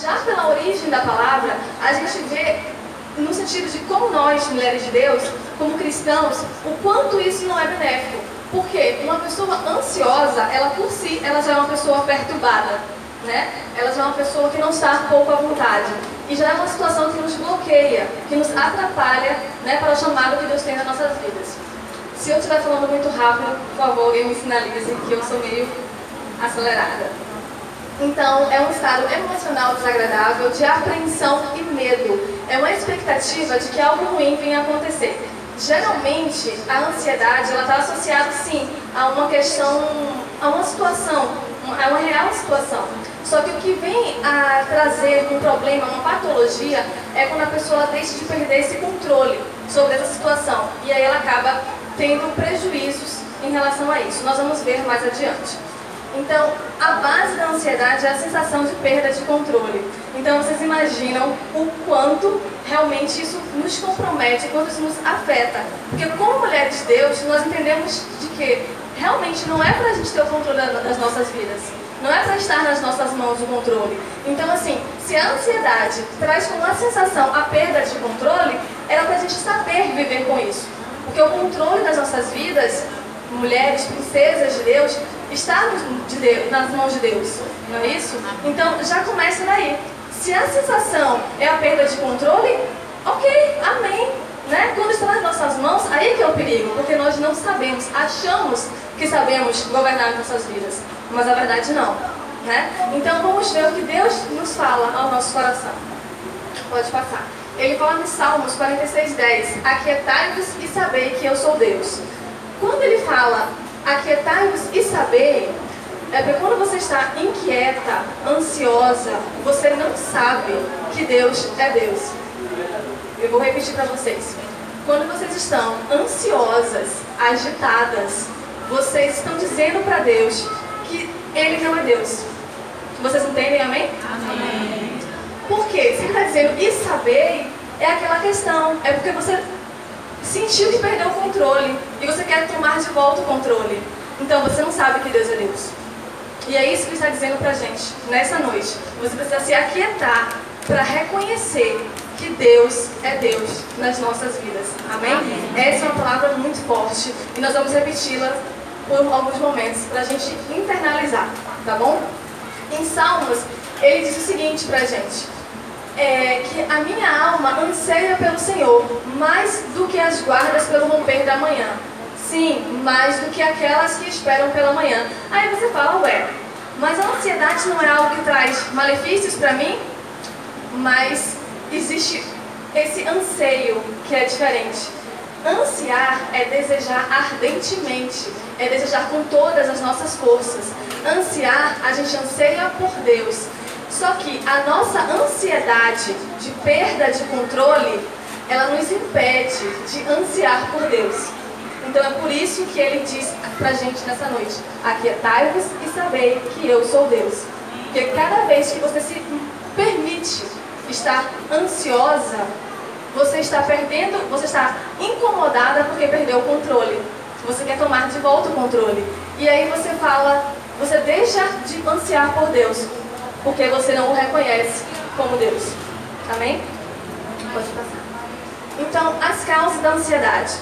Já pela origem da palavra, a gente vê no sentido de como nós, mulheres de Deus, como cristãos, o quanto isso não é benéfico. Porque uma pessoa ansiosa, ela por si, ela já é uma pessoa perturbada, né? Ela já é uma pessoa que não está pouco à vontade. E já é uma situação que nos bloqueia, que nos atrapalha, né, para o chamado que Deus tem nas nossas vidas. Se eu estiver falando muito rápido, por favor, alguém me sinalize que eu sou meio acelerada. Então, é um estado emocional desagradável, de apreensão e medo. É uma expectativa de que algo ruim venha acontecer. Geralmente, a ansiedade está associada, sim, a uma questão, a uma situação, a uma real situação. Só que o que vem a trazer um problema, uma patologia, é quando a pessoa deixa de perder esse controle sobre essa situação. E aí ela acaba tendo prejuízos em relação a isso. Nós vamos ver mais adiante. Então, a base da ansiedade é a sensação de perda de controle. Então, vocês imaginam o quanto realmente isso nos compromete, quanto isso nos afeta. Porque, como mulheres de Deus, nós entendemos de que realmente não é para a gente ter o controle das nossas vidas. Não é para estar nas nossas mãos o controle. Então, assim, se a ansiedade traz como uma sensação a perda de controle, era para a gente saber viver com isso. Porque o controle das nossas vidas, mulheres, princesas de Deus, está nas mãos de Deus, não é isso? Então, já começa daí. Se a sensação é a perda de controle, ok, amém. Né? Quando está nas nossas mãos, aí que é o perigo, porque nós não sabemos, achamos que sabemos governar nossas vidas, mas a verdade não. Né? Então, vamos ver o que Deus nos fala ao nosso coração. Pode passar. Ele fala em Salmos 46:10, aquietai-vos e sabei que eu sou Deus. Quando ele fala aquietai-vos e sabei, é porque quando você está inquieta, ansiosa, você não sabe que Deus é Deus. Eu vou repetir para vocês. Quando vocês estão ansiosas, agitadas, vocês estão dizendo para Deus que Ele não é Deus. Vocês entendem, amém? Amém. Por quê? Se Ele está dizendo e sabei, é aquela questão. É porque você sentiu que perdeu o controle e você quer tomar de volta o controle. Então você não sabe que Deus é Deus. E é isso que Ele está dizendo pra gente nessa noite. Você precisa se aquietar para reconhecer que Deus é Deus nas nossas vidas. Amém? Amém. Essa é uma palavra muito forte e nós vamos repeti-la por alguns momentos para a gente internalizar, tá bom? Em Salmos, ele diz o seguinte pra gente. Que a minha alma anseia pelo Senhor, mais do que as guardas pelo romper da manhã. Sim, mais do que aquelas que esperam pela manhã. Aí você fala, ué, mas a ansiedade não é algo que traz malefícios para mim? Mas existe esse anseio que é diferente. Ansiar é desejar ardentemente, é desejar com todas as nossas forças. Ansiar, a gente anseia por Deus. Só que a nossa ansiedade de perda de controle, ela nos impede de ansiar por Deus. Então é por isso que ele diz pra gente nessa noite, aquietai-vos e sabei que eu sou Deus. Porque cada vez que você se permite estar ansiosa, você está perdendo, você está incomodada porque perdeu o controle. Você quer tomar de volta o controle. E aí você fala, você deixa de ansiar por Deus, porque você não o reconhece como Deus. Amém? Pode passar. Então, as causas da ansiedade.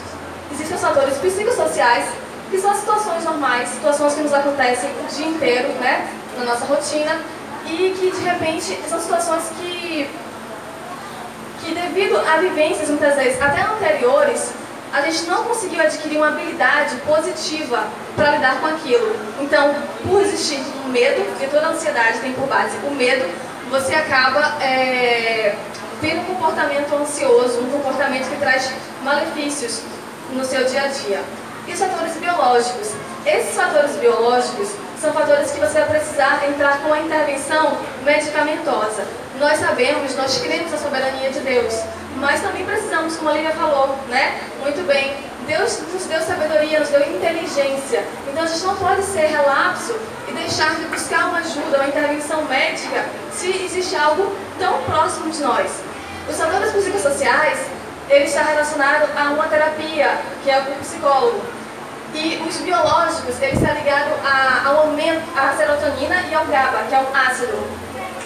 Existem os fatores psicossociais, que são as situações normais, situações que nos acontecem o dia inteiro, né, na nossa rotina, e que de repente são situações que devido a vivências muitas vezes até anteriores, a gente não conseguiu adquirir uma habilidade positiva para lidar com aquilo. Então, por existir um medo, porque toda a ansiedade tem por base o medo, você acaba tendo um comportamento ansioso, um comportamento que traz malefícios no seu dia a dia. E os fatores biológicos. Esses fatores biológicos são fatores que você vai precisar entrar com a intervenção medicamentosa. Nós sabemos, nós cremos na soberania de Deus, mas também precisamos, como a Lívia falou, né? Muito bem, Deus nos deu sabedoria, nos deu inteligência. Então a gente não pode ser relapso e deixar de buscar uma ajuda, uma intervenção médica, se existe algo tão próximo de nós. Os fatores psicossociais, ele está relacionado a uma terapia, que é o psicólogo. E os biológicos, ele está ligado ao aumento, à serotonina e ao GABA, que é um ácido.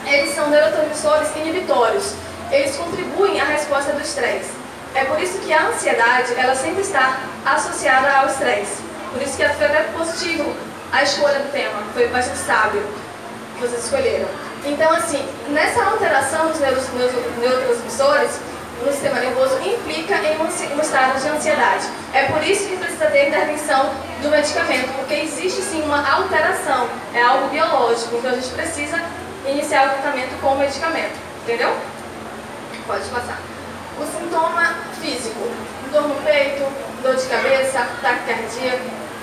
eles são neurotransmissores inibitórios. Eles contribuem à resposta do estresse. É por isso que a ansiedade, ela sempre está associada ao estresse. Por isso que foi até positivo a escolha do tema, foi bastante sábio que vocês escolheram. Então, assim, nessa alteração dos neurotransmissores no sistema nervoso implica em um estado de ansiedade. É por isso que precisa ter intervenção do medicamento, porque existe sim uma alteração, é algo biológico, então a gente precisa iniciar o tratamento com o medicamento, entendeu? Pode passar. O sintoma físico: dor no peito, dor de cabeça, taquicardia,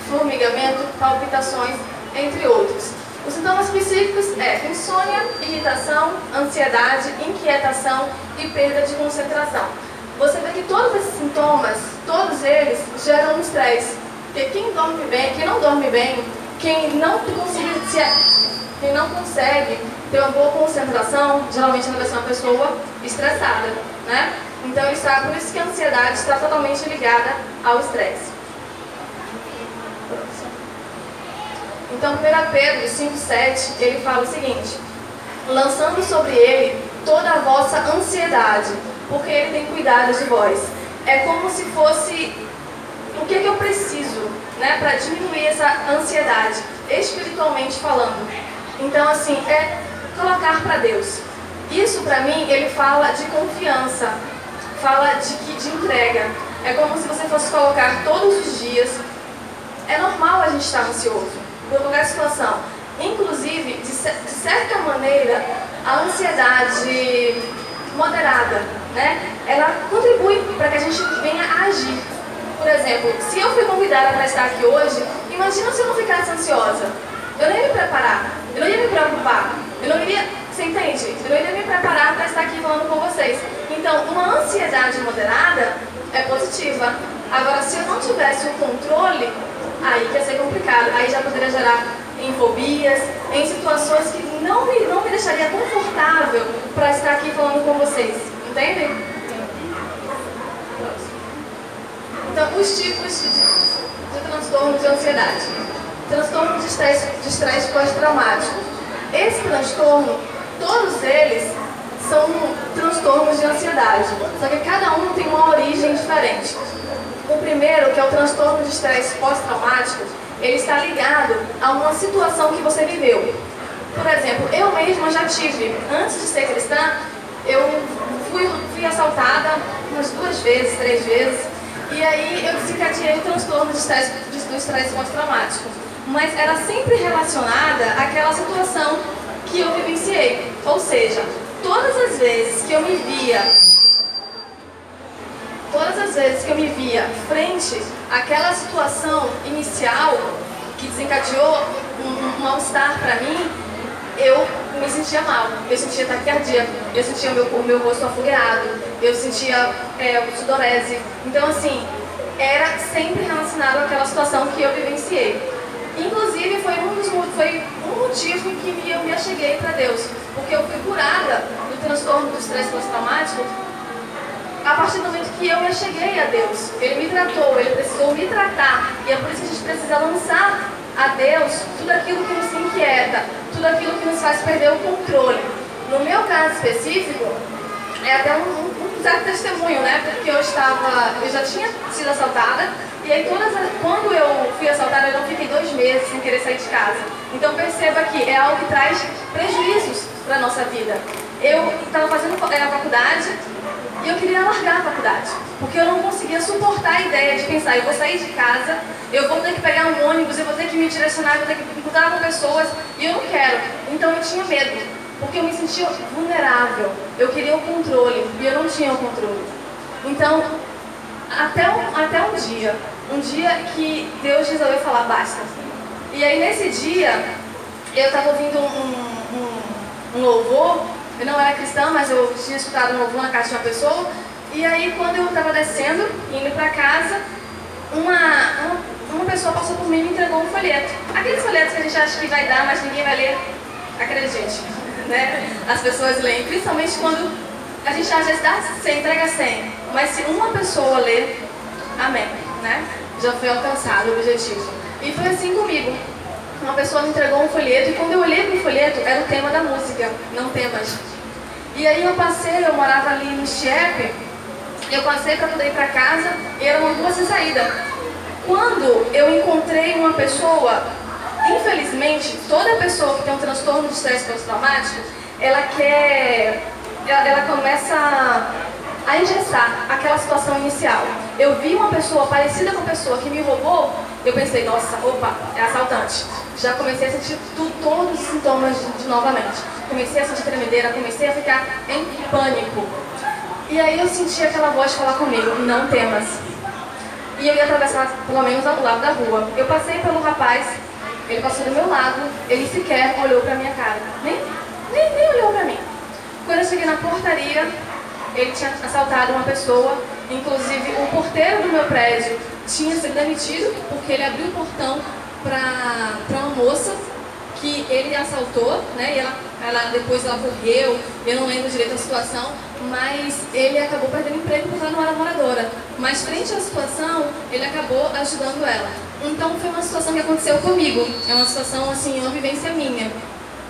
formigamento, palpitações, entre outros. Os sintomas psíquicos é insônia, irritação, ansiedade, inquietação e perda de concentração. Você vê que todos esses sintomas, todos eles geram um estresse. Porque quem dorme bem, quem não dorme bem, quem não consegue ter uma boa concentração, geralmente vai ser uma pessoa estressada, né? Então, por isso que a ansiedade está totalmente ligada ao estresse. Então, 1 Pedro 5,7, ele fala o seguinte: lançando sobre ele toda a vossa ansiedade, porque ele tem cuidado de vós. É como se fosse o que eu preciso, né, para diminuir essa ansiedade, espiritualmente falando. Então, assim, é colocar para Deus. Isso, para mim, ele fala de confiança, fala de entrega. É como se você fosse colocar todos os dias. É normal a gente estar ansioso por qualquer situação. Inclusive, de certa maneira, a ansiedade moderada, né, ela contribui para que a gente venha a agir. Por exemplo, se eu fui convidada para estar aqui hoje, imagina se eu não ficasse ansiosa. Eu não ia me preparar, eu não ia me preocupar, eu não iria, você entende? Eu não iria me preparar para estar aqui falando com vocês. Então, uma ansiedade moderada é positiva. Agora, se eu não tivesse o controle, aí que ia ser complicado. Aí já poderia gerar em fobias, em situações que não me deixaria confortável para estar aqui falando com vocês. Entendem? Então, os tipos de transtorno de ansiedade. Transtorno de estresse pós-traumático. Esse transtorno, todos eles são transtornos de ansiedade, só que cada um tem uma origem diferente. O primeiro, que é o transtorno de estresse pós-traumático, ele está ligado a uma situação que você viveu. Por exemplo, eu mesma já tive, antes de ser cristã, eu fui assaltada umas 2 vezes, 3 vezes, e aí eu desencadeei o transtorno de estresse pós-traumático. Mas era sempre relacionada àquela situação que eu vivenciei. Ou seja, todas as vezes que eu me via frente àquela situação inicial que desencadeou um mal-estar para mim, eu me sentia mal, eu sentia taquicardia, eu sentia o meu rosto afogueado, eu sentia sudorese. Então, assim, era sempre relacionado àquela situação que eu vivenciei. Inclusive, foi um motivo que eu me acheguei para Deus, porque eu fui curada do transtorno do estresse pós-traumático a partir do momento que eu me acheguei a Deus. Ele me tratou, ele precisou me tratar, e é por isso que a gente precisa lançar a Deus tudo aquilo que nos inquieta, tudo aquilo que nos faz perder o controle. No meu caso específico, é até um certo testemunho, né? Porque eu já tinha sido assaltada, e aí quando eu fui assaltada, eu não fiquei 2 meses sem querer sair de casa. Então perceba que é algo que traz prejuízos para a nossa vida. Eu estava fazendo a faculdade e eu queria largar a faculdade, porque eu não conseguia suportar a ideia de pensar, eu vou sair de casa, eu vou ter que pegar um ônibus, eu vou ter que me direcionar, eu vou ter que encontrar com pessoas, e eu não quero. Então eu tinha medo, porque eu me sentia vulnerável, eu queria o controle, e eu não tinha o controle. Então, até um dia que Deus resolveu falar, basta. E aí nesse dia, eu estava ouvindo um louvor. Eu não era cristã, mas eu tinha escutado um louvor na casa de uma pessoa. E aí, quando eu estava descendo, indo para casa, uma pessoa passou por mim e me entregou um folheto. Aqueles folhetos que a gente acha que vai dar, mas ninguém vai ler. Acredite, né? As pessoas leem, principalmente quando a gente às vezes você entrega 100. Mas se uma pessoa ler, amém, né? Já foi alcançado o objetivo. E foi assim comigo. uma pessoa me entregou um folheto e quando eu olhei para o folheto, era o tema da música, não temas. E aí eu morava ali no Chiepe, eu passei para poder ir para casa e era uma rua sem saída. Quando eu encontrei uma pessoa, infelizmente, toda pessoa que tem um transtorno de estresse pós-traumático, ela começa a engessar aquela situação inicial. Eu vi uma pessoa parecida com a pessoa que me roubou, eu pensei, nossa, opa, é assaltante. Já comecei a sentir todos os sintomas de novamente. Comecei a sentir tremedeira, comecei a ficar em pânico. E aí eu senti aquela voz falar comigo, não temas. E eu ia atravessar pelo menos ao lado da rua. Eu passei pelo rapaz, ele passou do meu lado, ele sequer olhou pra minha cara. Nem olhou pra mim. Quando eu cheguei na portaria, ele tinha assaltado uma pessoa, inclusive o porteiro do meu prédio tinha sido demitido porque ele abriu o portão para uma moça que ele assaltou, né? E depois ela correu, eu não lembro direito a situação, mas ele acabou perdendo emprego porque ela não era moradora. Mas frente à situação, ele acabou ajudando ela. Então foi uma situação que aconteceu comigo, é uma situação assim, uma vivência minha.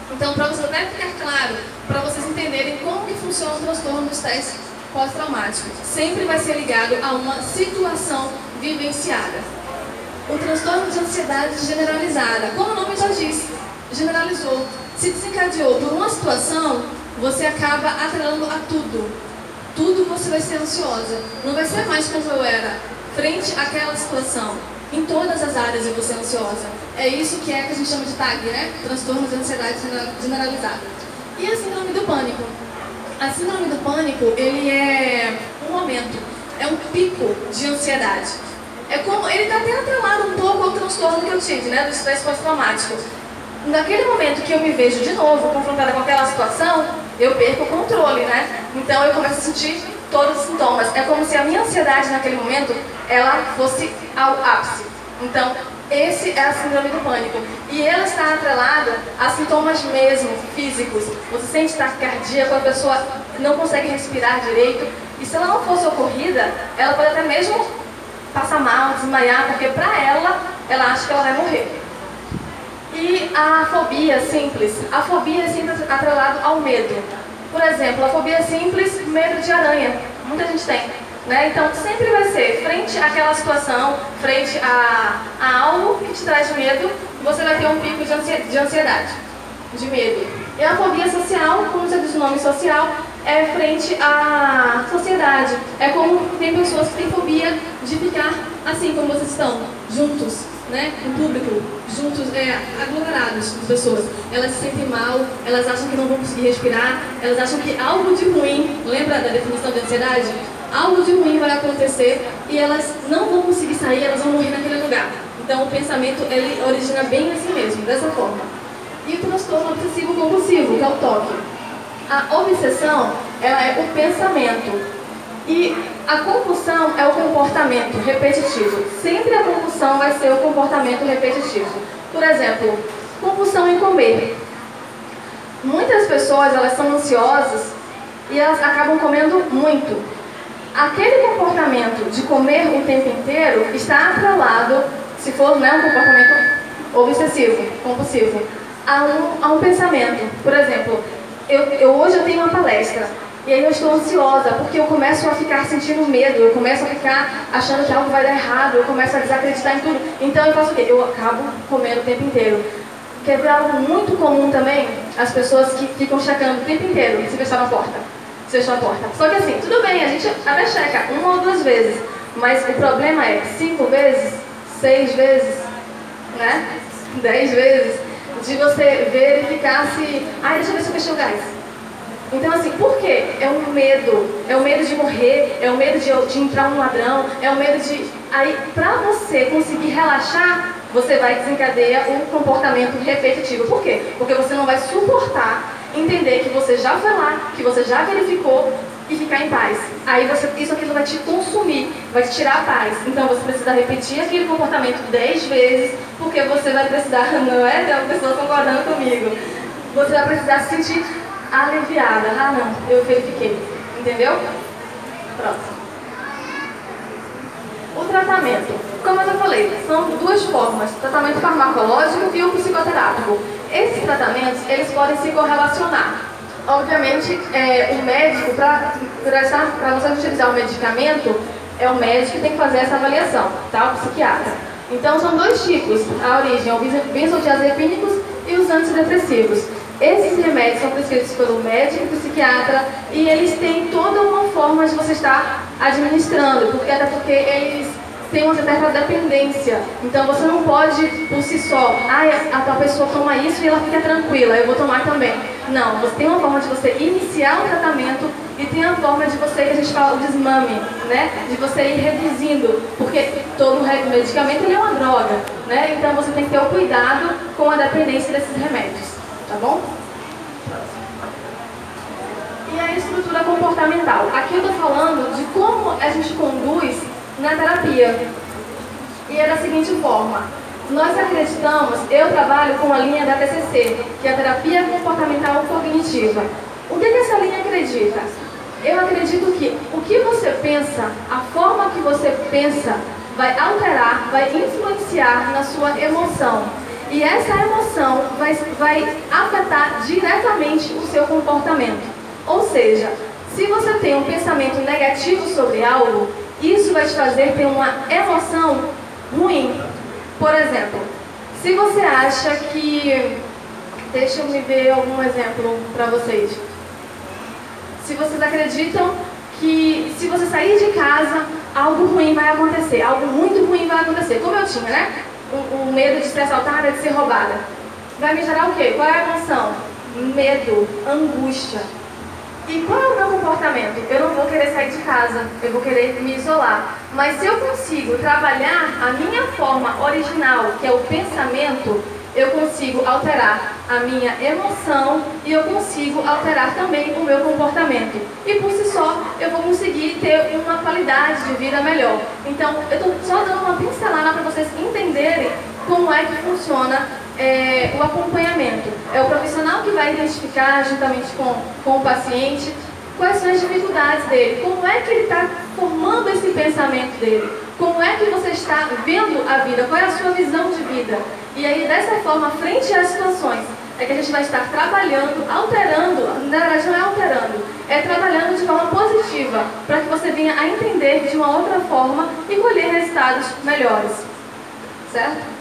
Então, para vocês até ficar claro, para vocês entenderem como que funciona o transtorno do estresse pós-traumático, sempre vai ser ligado a uma situação vivenciada. O transtorno de ansiedade generalizada, como o nome já diz, generalizou, se desencadeou por uma situação, você acaba atrelando a tudo. Tudo você vai ser ansiosa. Não vai ser mais como eu era, frente àquela situação. Em todas as áreas eu vou ser ansiosa. É isso que a gente chama de TAG, né? Transtorno de ansiedade generalizada. E a síndrome do pânico? A síndrome do pânico, ele é um momento, é um pico de ansiedade. É como, ele está até atrelado um pouco ao transtorno que eu tive, né? Do estresse pós-traumático. Naquele momento que eu me vejo de novo confrontada com aquela situação, eu perco o controle, né? Então eu começo a sentir todos os sintomas. É como se a minha ansiedade naquele momento, ela fosse ao ápice. Então, esse é a síndrome do pânico. E ela está atrelada a sintomas mesmo, físicos. Você sente taquicardia, quando a pessoa não consegue respirar direito. E se ela não fosse ocorrida, ela pode até mesmo passar mal, desmaiar, porque para ela acha que ela vai morrer. E a fobia simples. A fobia é sempre atrelada ao medo. Por exemplo, a fobia simples, medo de aranha. Muita gente tem. Né? Então, sempre vai ser, frente àquela situação, frente a algo que te traz medo, você vai ter um pico de ansiedade, de medo. E a fobia social, como já diz o nome social, é frente à sociedade. É como tem pessoas que têm fobia de ficar assim como vocês estão, juntos, né? Em público, juntos, aglomerados de pessoas. Elas se sentem mal, elas acham que não vão conseguir respirar, elas acham que algo de ruim, lembra da definição de ansiedade? Algo de ruim vai acontecer e elas não vão conseguir sair, elas vão morrer naquele lugar. Então o pensamento, ele origina bem assim mesmo, dessa forma. E o transtorno obsessivo compulsivo, que é o TOC. A obsessão, ela é o pensamento. E a compulsão é o comportamento repetitivo. Sempre a compulsão vai ser o comportamento repetitivo. Por exemplo, compulsão em comer. Muitas pessoas, elas são ansiosas e elas acabam comendo muito. Aquele comportamento de comer o tempo inteiro está atrelado, se for um comportamento obsessivo, compulsivo, a um pensamento. Por exemplo, hoje eu tenho uma palestra e aí eu estou ansiosa porque eu começo a ficar sentindo medo, eu começo a ficar achando que algo vai dar errado, eu começo a desacreditar em tudo. Então eu faço o quê? Eu acabo comendo o tempo inteiro. Quer ver algo muito comum também? As pessoas que ficam checando o tempo inteiro se fechar a porta. Fechou a porta. Só que assim, tudo bem, a gente até checa 1 ou 2 vezes, mas o problema é 5 vezes, 6 vezes, né? 10 vezes, de você verificar se... deixa eu ver se eu fechei o gás. Então assim, por quê? É um medo de morrer, é o medo de entrar um ladrão, é o medo de... Aí, pra você conseguir relaxar, você vai desencadear um comportamento repetitivo. Por quê? Porque você não vai suportar entender que você já foi lá, que você já verificou e ficar em paz. Aí aquilo vai te consumir, vai te tirar a paz. Então você precisa repetir aquele comportamento 10 vezes, porque você vai precisar, não é? Tem uma pessoa concordando comigo. Você vai precisar se sentir aliviada. Não, eu verifiquei. Entendeu? Próximo. O tratamento. Como eu já falei, são duas formas, tratamento farmacológico e o psicoterápico. Esses tratamentos, eles podem se correlacionar. Obviamente, o médico, para você utilizar o medicamento, é o médico que tem que fazer essa avaliação, tá? O psiquiatra. Então, são dois tipos, a origem é o benzodiazepínicos e os antidepressivos. Esses remédios são prescritos pelo médico e psiquiatra e eles têm toda uma forma de você estar administrando, até porque eles têm uma certa dependência. Então você não pode, por si só, a pessoa toma isso e ela fica tranquila, eu vou tomar também. Não, você tem uma forma de você iniciar o tratamento e tem a forma de você, que a gente fala o desmame, né? De você ir reduzindo, porque todo medicamento ele é uma droga, né? Então você tem que ter o cuidado com a dependência desses remédios, tá bom? E a estrutura comportamental. Aqui eu estou falando de como a gente conduz na terapia. E é da seguinte forma: nós acreditamos, eu trabalho com a linha da TCC, que é a terapia comportamental cognitiva. O que essa linha acredita? Eu acredito que o que você pensa, a forma que você pensa, vai alterar, vai influenciar na sua emoção. E essa emoção vai afetar diretamente o seu comportamento. Ou seja, se você tem um pensamento negativo sobre algo, isso vai te fazer ter uma emoção ruim. Por exemplo, se você acha que... Deixa eu me ver algum exemplo para vocês. Se vocês acreditam que se você sair de casa, algo ruim vai acontecer, algo muito ruim vai acontecer. Como eu tinha, né? O medo de ser assaltada, de ser roubada. Vai me gerar o quê? Qual é a emoção? Medo, angústia. E qual é o meu comportamento? Eu não vou querer sair de casa, eu vou querer me isolar. Mas se eu consigo trabalhar a minha forma original, que é o pensamento, eu consigo alterar a minha emoção e eu consigo alterar também o meu comportamento. E por si só, eu vou conseguir ter uma qualidade de vida melhor. Então, eu estou só dando uma pincelada para vocês entenderem como é que funciona o acompanhamento. É o profissional que vai identificar, juntamente com o paciente, quais são as dificuldades dele, como é que ele está formando esse pensamento dele, como é que você está vendo a vida, qual é a sua visão de vida. E aí, dessa forma, frente às situações, é que a gente vai estar trabalhando, alterando, na verdade não é alterando, é trabalhando de forma positiva, para que você venha a entender de uma outra forma e colher resultados melhores. Certo?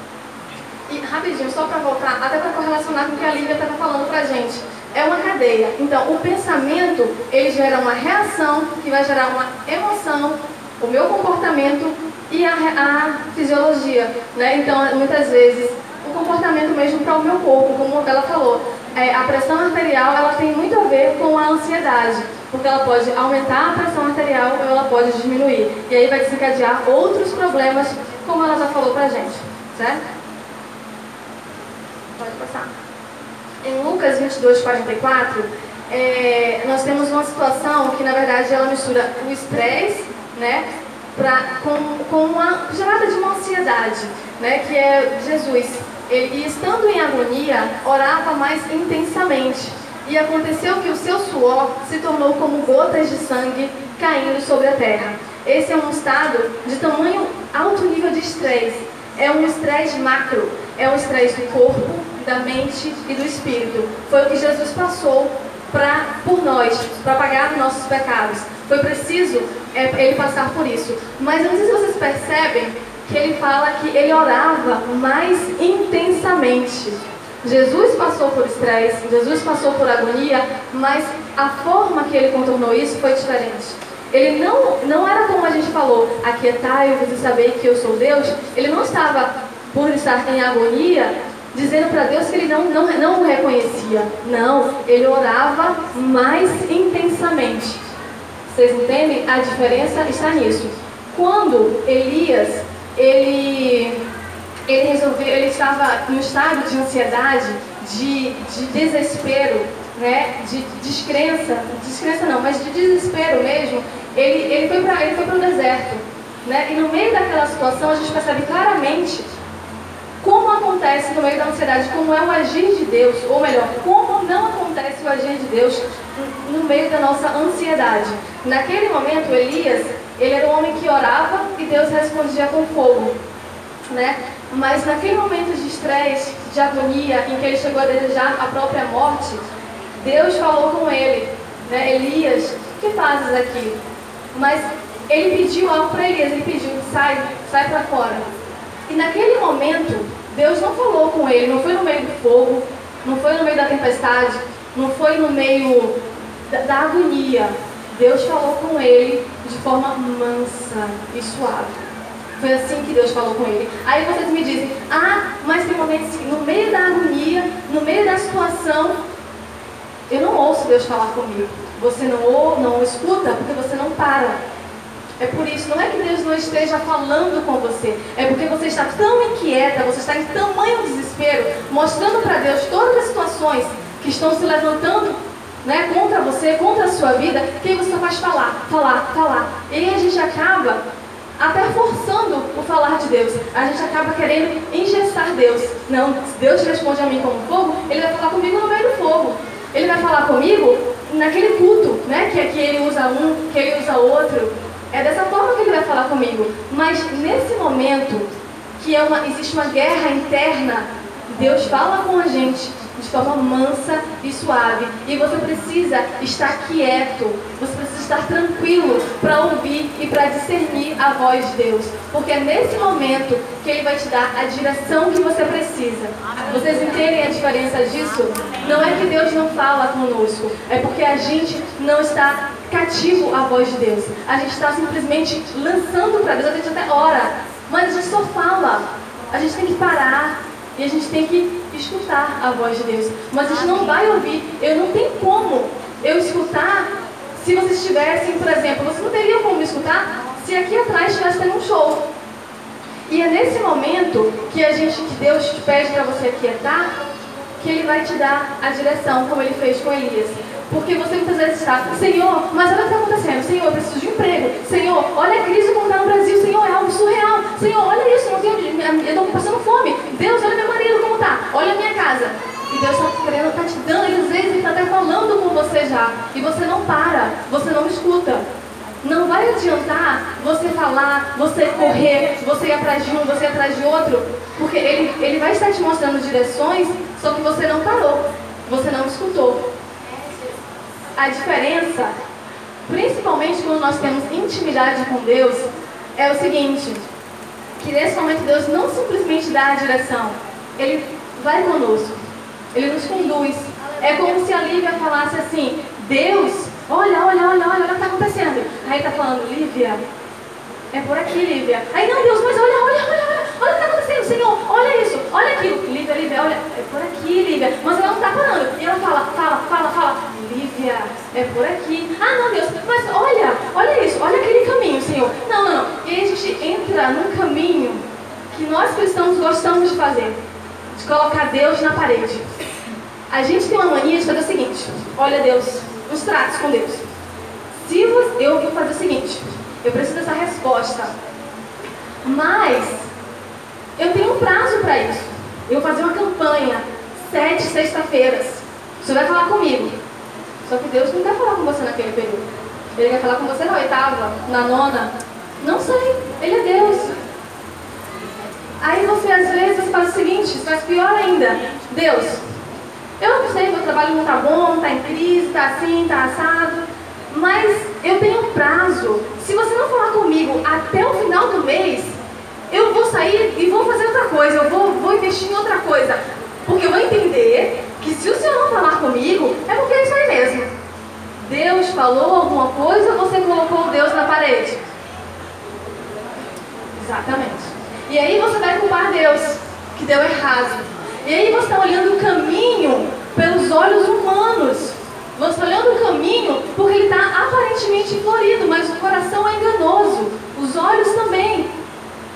E rapidinho, só para voltar, até para correlacionar com o que a Lívia estava falando para a gente. É uma cadeia. Então, o pensamento, ele gera uma reação, que vai gerar uma emoção, o meu comportamento e a fisiologia, né? Então, muitas vezes, o comportamento mesmo para o meu corpo, como ela falou, a pressão arterial, ela tem muito a ver com a ansiedade, porque ela pode aumentar a pressão arterial ou ela pode diminuir. E aí vai desencadear outros problemas, como ela já falou pra gente, certo? Pode passar. Em Lucas 22:44, nós temos uma situação que, na verdade, ela mistura o estresse, né, com uma gerada de uma ansiedade, né, que é Jesus. Ele, estando em agonia, orava mais intensamente. E aconteceu que o seu suor se tornou como gotas de sangue caindo sobre a terra. Esse é um estado de tamanho alto nível de estresse. É um estresse macro, é um estresse do corpo, da mente e do espírito. Foi o que Jesus passou por nós, para pagar os nossos pecados. Foi preciso ele passar por isso. Mas eu não sei se vocês percebem que ele fala que ele orava mais intensamente. Jesus passou por estresse, Jesus passou por agonia, mas a forma que ele contornou isso foi diferente. Ele não era como a gente falou, aquietai-vos e saber que eu sou Deus. Ele não estava, por estar em agonia, dizendo para Deus que ele não o reconhecia. Não, ele orava mais intensamente. Vocês entendem? A diferença está nisso. Quando Elias, ele estava no estado de ansiedade, de desespero, né, de descrença não, mas de desespero mesmo, ele foi para o deserto, né, e no meio daquela situação a gente percebe claramente como acontece no meio da ansiedade, como é o agir de Deus, ou melhor, como não acontece o agir de Deus no meio da nossa ansiedade. Naquele momento, Elias, ele era um homem que orava e Deus respondia com fogo, né? Mas naquele momento de estresse, de agonia, em que ele chegou a desejar a própria morte, Deus falou com ele, né? Elias, o que fazes aqui? Mas ele pediu algo para Elias, ele pediu, sai para fora. E naquele momento, Deus não falou com ele, não foi no meio do fogo, não foi no meio da tempestade, não foi no meio da agonia. Deus falou com ele de forma mansa e suave. Foi assim que Deus falou com ele. Aí vocês me dizem, mas tem momentos que no meio da agonia, no meio da situação, eu não ouço Deus falar comigo. Você não escuta porque você não para. É por isso, não é que Deus não esteja falando com você, é porque você está tão inquieta, você está em tamanho desespero, mostrando para Deus todas as situações que estão se levantando, né, contra você, contra a sua vida, que aí você só faz falar. E aí a gente acaba até forçando o falar de Deus. A gente acaba querendo engessar Deus. Não, se Deus responde a mim como fogo, Ele vai falar comigo no meio do fogo. Ele vai falar comigo naquele culto, né, que Ele usa um, que Ele usa outro. É dessa forma que Ele vai falar comigo. Mas nesse momento que existe uma guerra interna, Deus fala com a gente de forma mansa e suave. E você precisa estar quieto, você precisa estar tranquilo para ouvir e para discernir a voz de Deus. Porque é nesse momento que Ele vai te dar a direção que você precisa. Vocês entendem a diferença disso? Não é que Deus não fala conosco, é porque a gente não está cativo à voz de Deus. A gente está simplesmente lançando para Deus, a gente até ora, mas a gente só fala. A gente tem que parar e a gente tem que escutar a voz de Deus. Mas a gente não vai ouvir. Eu não tenho como eu escutar se vocês estivessem, por exemplo, vocês não teriam como escutar se aqui atrás estivesse tendo um show. E é nesse momento que Deus te pede para você aquietar, que Ele vai te dar a direção, como Ele fez com Elias. Porque você muitas vezes está, Senhor, mas olha o que está acontecendo. Senhor, eu preciso de um emprego. Senhor, olha a crise como está no Brasil. Senhor, é algo surreal. Senhor, olha isso, eu estou passando fome. Deus, olha meu marido como está. Olha a minha casa. E Deus está te dando, e às vezes Ele está até falando com você já. E você não para, você não escuta. Não vai adiantar você falar, você correr, você ir atrás de um, você ir atrás de outro. Porque ele vai estar te mostrando direções, só que você não parou. Você não escutou. A diferença, principalmente quando nós temos intimidade com Deus, é o seguinte, que nesse momento Deus não simplesmente dá a direção, Ele vai conosco, Ele nos conduz. É como se a Lívia falasse assim, Deus, olha o que está acontecendo. Aí está falando, Lívia, é por aqui, Lívia. Aí não, Deus, mas olha o que está acontecendo, Senhor, olha isso, olha aquilo. Lívia, olha, é por aqui, Lívia. Mas ela não está parando. E ela fala, Lívia, é por aqui. Não, Deus, mas olha isso, olha aquele caminho, Senhor. Não. E aí a gente entra num caminho que nós cristãos gostamos de fazer, de colocar Deus na parede. A gente tem uma mania de fazer o seguinte, olha Deus, os tratos com Deus. Eu vou fazer o seguinte, eu preciso dessa resposta, mas eu tenho um prazo para isso. Eu vou fazer uma campanha, 7 sexta-feiras. Você vai falar comigo. Só que Deus não quer falar com você naquele período. Ele quer falar com você na 8ª, na 9ª. Não sei, Ele é Deus. Aí você, às vezes, faz o seguinte, você faz pior ainda. Deus, eu não sei, meu trabalho não está bom, está em crise, está assim, está assado, mas eu tenho um prazo. Se você não falar comigo até o final do mês, eu vou sair e vou fazer outra coisa, eu vou investir em outra coisa. Porque eu vou entender que se o Senhor não falar comigo, é porque é isso aí mesmo. Deus falou alguma coisa ou você colocou Deus na parede? Exatamente. E aí você vai culpar Deus, que deu errado. E aí você está olhando o caminho pelos olhos humanos. Você está olhando o caminho porque ele está aparentemente florido, mas o coração é enganoso. Os olhos também.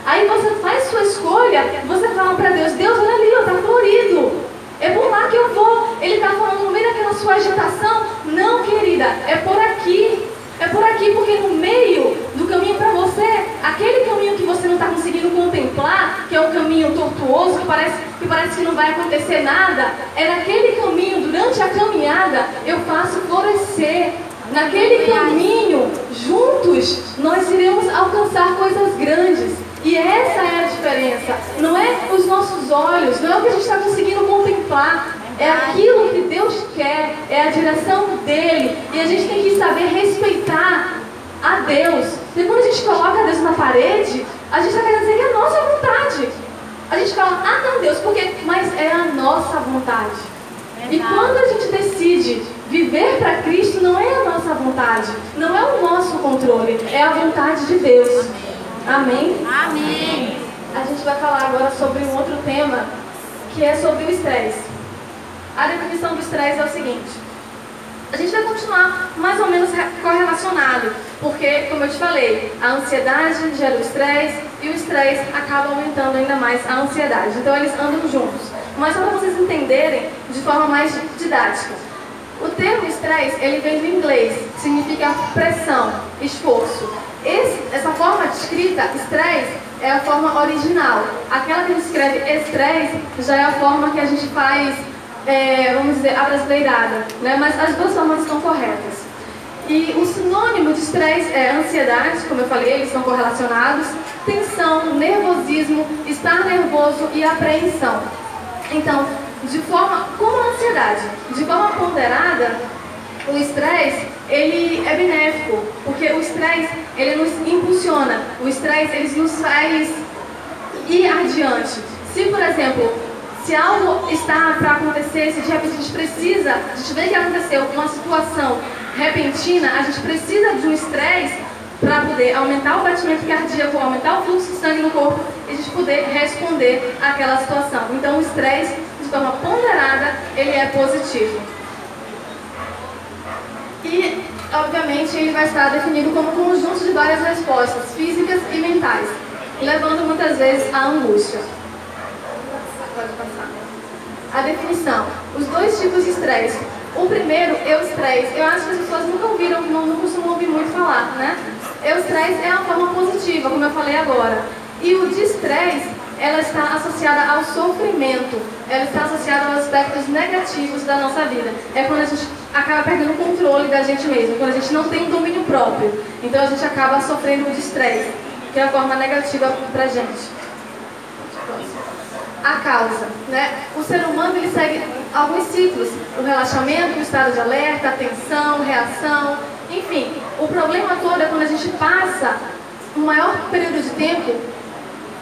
Aí você faz sua escolha, você fala para Deus, Deus, olha ali, está florido. É por lá que eu vou. Ele está falando no meio daquela sua agitação. Não, querida, é por aqui. É por aqui, porque no meio do caminho para você, aquele caminho que você não está conseguindo contemplar, que é um caminho tortuoso, que parece que parece que não vai acontecer nada, é naquele caminho, durante a caminhada, eu faço florescer. Naquele caminho, juntos, nós iremos alcançar coisas grandes. E essa é a diferença. Não é os nossos olhos, não é o que a gente está conseguindo contemplar. É aquilo que Deus quer, é a direção dele. E a gente tem que saber respeitar a Deus. E quando a gente coloca Deus na parede, a gente está querendo dizer que é a nossa vontade. A gente fala, ah não, Deus, porque... mas é a nossa vontade. E quando a gente decide viver para Cristo, não é a nossa vontade, não é o nosso controle, é a vontade de Deus. Amém? Amém. A gente vai falar agora sobre um outro tema, que é sobre o estresse. A definição do estresse é o seguinte: a gente vai continuar mais ou menos correlacionado, porque, como eu te falei, a ansiedade gera o estresse e o estresse acaba aumentando ainda mais a ansiedade. Então eles andam juntos. Mas só para vocês entenderem de forma mais didática. O termo estresse, ele vem do inglês, significa pressão, esforço. Essa forma de escrita, estresse, é a forma original. Aquela que a gente escreve estresse já é a forma que a gente faz, vamos dizer, abrasileirada, né? Mas as duas formas estão corretas. E o sinônimo de estresse é ansiedade, como eu falei, eles estão correlacionados, tensão, nervosismo, estar nervoso e apreensão. Então, de forma, como a ansiedade, de forma ponderada, o estresse, ele é benéfico, porque o estresse, ele nos impulsiona, o estresse, ele nos faz ir adiante. Se, por exemplo, se algo está para acontecer, se de repente a gente vê que aconteceu uma situação repentina, a gente precisa de um estresse para poder aumentar o batimento cardíaco, aumentar o fluxo de sangue no corpo e a gente poder responder àquela situação. Então o estresse, de forma ponderada, ele é positivo. E, obviamente, ele vai estar definido como um conjunto de várias respostas físicas e mentais, levando muitas vezes à angústia. Pode passar. A definição. Os dois tipos de estresse. O primeiro, eustresse. Eu acho que as pessoas nunca ouviram, não costumam ouvir muito falar, né? Eustresse é uma forma positiva, como eu falei agora. E o distresse, ela está associada ao sofrimento. Ela está associada aos aspectos negativos da nossa vida. É quando a gente acaba perdendo o controle da gente mesmo, quando a gente não tem um domínio próprio. Então a gente acaba sofrendo o distresse, que é a forma negativa pra gente. A causa, né? O ser humano, ele segue alguns ciclos: o relaxamento, o estado de alerta, a tensão, reação, enfim. O problema todo é quando a gente passa um maior período de tempo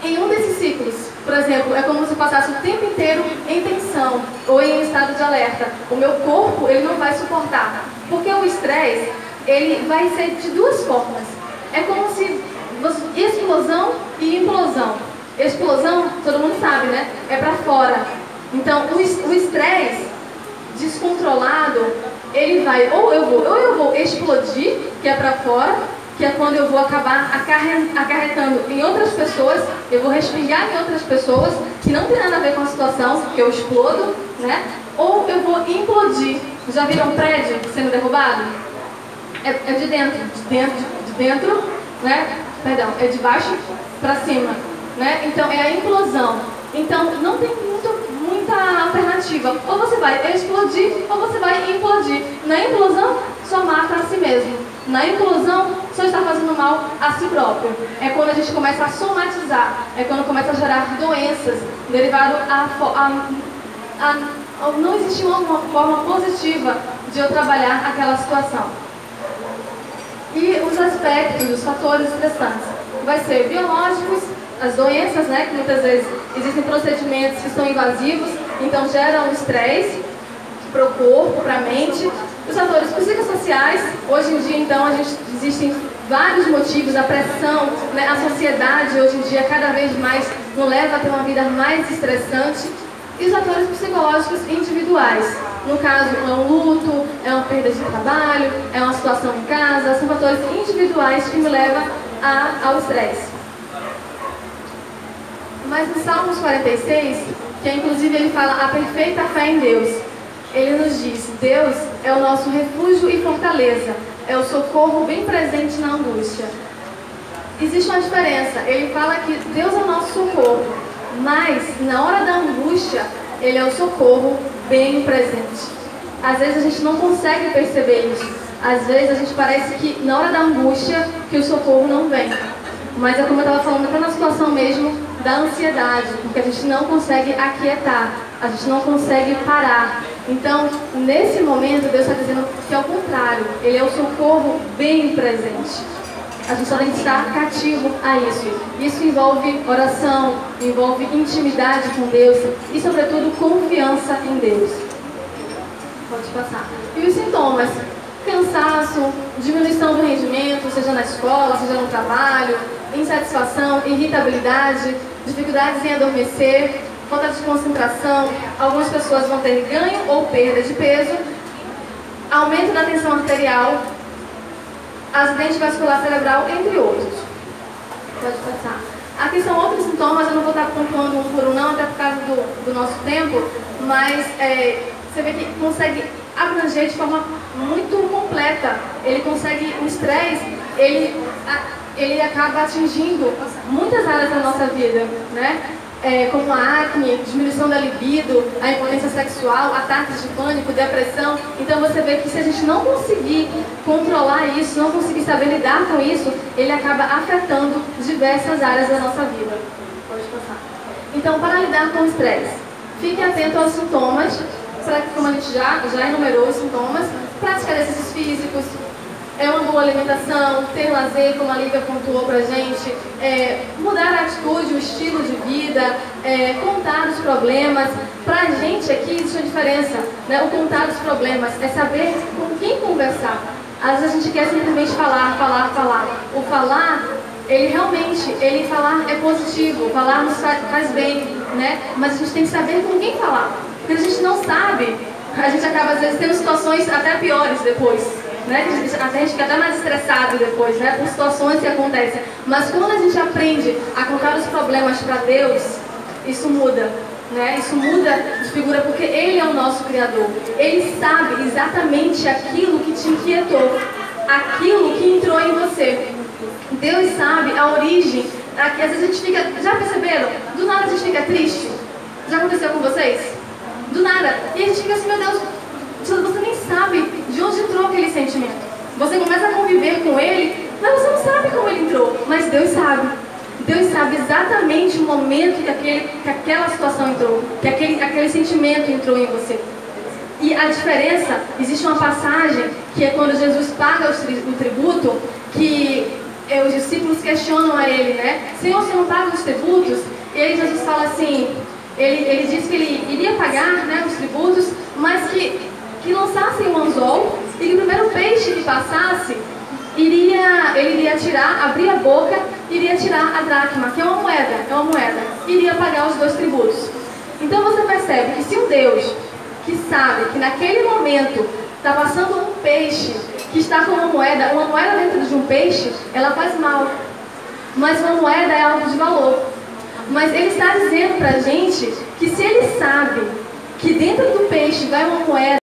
em um desses ciclos. Por exemplo, é como se eu passasse o tempo inteiro em tensão ou em estado de alerta. O meu corpo, ele não vai suportar, porque o estresse, ele vai ser de duas formas. É como se explosão e implosão. Explosão, todo mundo sabe, né? É para fora. Então, o estresse descontrolado, ele vai, ou eu vou explodir, que é para fora, que é quando eu vou acabar acarretando em outras pessoas, eu vou respingar em outras pessoas, que não tem nada a ver com a situação, que eu explodo, né? Ou eu vou implodir. Já viram um prédio sendo derrubado? É de dentro, né? Perdão, é de baixo para cima. Né? Então é a implosão. Então não tem muita alternativa. Ou você vai explodir ou você vai implodir. Na implosão, só mata a si mesmo. Na implosão, só está fazendo mal a si próprio. É quando a gente começa a somatizar. É quando começa a gerar doenças derivado a não existir uma forma positiva de eu trabalhar aquela situação. E os aspectos, os fatores estressantes, vai ser biológicos, as doenças, né, que muitas vezes existem procedimentos que são invasivos, então geram estresse para o corpo, para a mente. Os fatores psicossociais, hoje em dia, então, existem vários motivos, a pressão, né, a sociedade, hoje em dia, cada vez mais nos leva a ter uma vida mais estressante. E os fatores psicológicos individuais. No caso, é um luto, é uma perda de trabalho, é uma situação em casa, são fatores individuais que me levam ao estresse. Mas no Salmos 46, que inclusive ele fala a perfeita fé em Deus, ele nos diz: Deus é o nosso refúgio e fortaleza, é o socorro bem presente na angústia. Existe uma diferença, ele fala que Deus é o nosso socorro, mas na hora da angústia, Ele é o socorro bem presente. Às vezes a gente não consegue perceber isso. Às vezes a gente parece que na hora da angústia que o socorro não vem. Mas é como eu estava falando, até na situação mesmo da ansiedade, porque a gente não consegue aquietar, a gente não consegue parar. Então, nesse momento, Deus está dizendo que é o contrário, Ele é o socorro bem presente. A gente só tem que estar cativo a isso. Isso envolve oração, envolve intimidade com Deus e, sobretudo, confiança em Deus. Pode passar. E os sintomas? Cansaço, diminuição do rendimento, seja na escola, seja no trabalho, insatisfação, irritabilidade, dificuldades em adormecer, falta de concentração, algumas pessoas vão ter ganho ou perda de peso, aumento da tensão arterial, acidente vascular cerebral, entre outros. Pode passar. Aqui são outros sintomas, eu não vou estar pontuando um por um não, até por causa do nosso tempo, mas você vê que consegue abranger de forma muito completa. Ele consegue, o estresse, ele acaba atingindo muitas áreas da nossa vida, né? Como a acne, diminuição da libido, a impotência sexual, ataques de pânico, depressão. Então você vê que se a gente não conseguir controlar isso, não conseguir saber lidar com isso, ele acaba afetando diversas áreas da nossa vida. Pode passar. Então, para lidar com o estresse, fique atento aos sintomas, como a gente já enumerou os sintomas, praticar exercícios físicos, uma boa alimentação, ter lazer, como a Lívia pontuou pra gente, mudar a atitude, o estilo de vida, contar os problemas. Pra gente aqui existe uma diferença, né? O contar os problemas é saber com quem conversar. Às vezes a gente quer simplesmente falar. O falar, falar é positivo, falar nos faz bem, né? Mas a gente tem que saber com quem falar. Porque a gente não sabe, a gente acaba às vezes tendo situações até piores depois, né? A gente fica até mais estressado depois, né? Por situações que acontecem. Mas quando a gente aprende a contar os problemas para Deus, isso muda, né? Isso muda de figura porque Ele é o nosso Criador. Ele sabe exatamente aquilo que te inquietou, aquilo que entrou em você. Deus sabe a origem. Aqui, às vezes a gente fica, já perceberam? Do nada a gente fica triste. Já aconteceu com vocês? Do nada. E a gente fica assim, meu Deus, você nem sabe de onde entrou aquele sentimento. Você começa a conviver com ele, mas você não sabe como ele entrou. Mas Deus sabe. Deus sabe exatamente o momento que aquela situação entrou, que aquele sentimento entrou em você. E a diferença, existe uma passagem que é quando Jesus paga o tributo, que os discípulos questionam a ele, né? Senhor, você não paga os tributos? E aí Jesus fala assim, ele diz que ele iria pagar, né, os tributos, mas que lançassem um anzol e que o primeiro peixe que passasse, ele iria tirar, abrir a boca, iria tirar a dracma, que é uma moeda, iria pagar os 2 tributos. Então você percebe que se um Deus que sabe que naquele momento está passando um peixe que está com uma moeda dentro de um peixe, ela faz mal, mas uma moeda é algo de valor. Mas Ele está dizendo para a gente que se Ele sabe que dentro do peixe vai uma moeda,